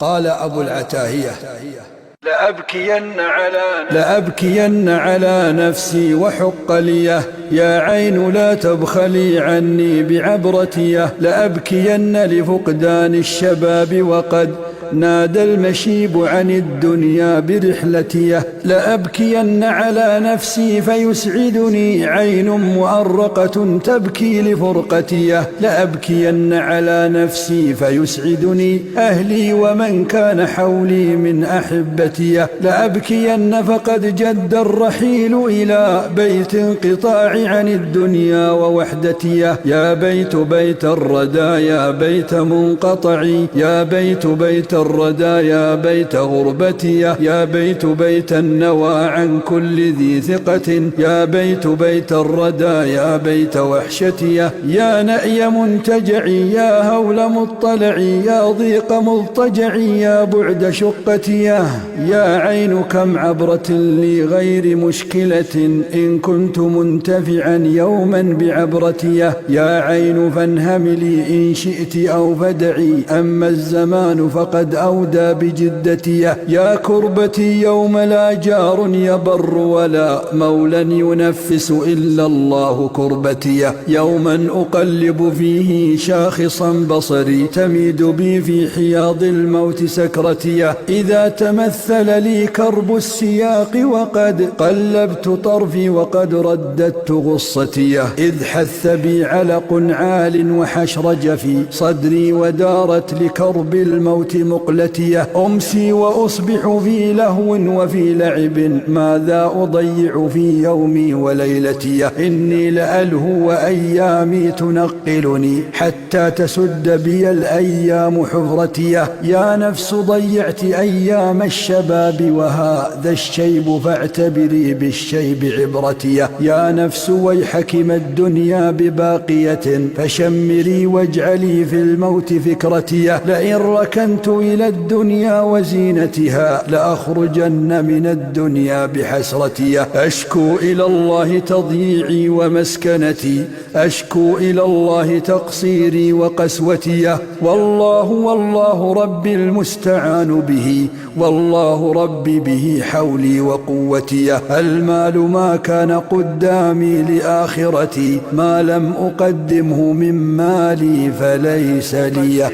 قال أبو العتاهية: لأبكين على نفسي وحق ليه، يا عين لا تبخلي عني بعبرتيه. لأبكين لفقدان الشباب وقد نادى المشيب عن الدنيا برحلتيه. لأبكين على نفسي فيسعدني عين مؤرقة تبكي لفرقتيه. لأبكين على نفسي فيسعدني أهلي ومن كان حولي من أحبتيه. لأبكين فقد جد الرحيل إلى بيت انقطاع عن الدنيا ووحدتيه. يا بيت بيت الردى يا بيت منقطعي، يا بيت بيت الردى يا بيت غربتيه. يا بيت بيت النوى عن كل ذي ثقة، يا بيت بيت الردى يا بيت وحشتيه. يا نأي منتجعي يا هول مطلعي، يا ضيق مضطجعي يا بعد شقتيه. يا عين كم عبرة لغير مشكلة إن كنت منتفعا يوما بعبرتيه. يا عين فانهملي إن شئت أو فدعي، أما الزمان فقد أودى بجدتيه. يا كربتي يوم لا جار يبر ولا مولى ينفس إلا الله كربتيه. يوما أقلب فيه شاخصا بصري تميد بي في حياض الموت سكرتيه. إذا تمثل لي كرب السياق وقد قلبت طرفي وقد رددت غصتيه. إذ حث بي علق عال وحشرج في صدري ودارت لكرب الموت مقلتيه. أمسي وأصبح في لهو وفي لعب، ماذا أضيع في يومي وليلتيه. إني لألهو وأيامي تنقلني حتى تسد بي الأيام حفرتيه. يا نفس ضيعت أيام الشباب وهذا الشيب فاعتبري بالشيب عبرتيه. يا نفس ويحك ما الدنيا بباقية فشمري واجعلي في الموت فكرتيه. لئن ركنت إلى الدنيا وزينتها لأخرجن من الدنيا بحسرتيه. أشكو إلى الله تضييعي ومسكنتي، أشكو إلى الله تقصيري وقسوتيه. والله ربي المستعان به، والله ربي به حولي وقوتيه. المال ما كان قدامي لآخرتي، ما لم أقدمه من مالي فليس لي.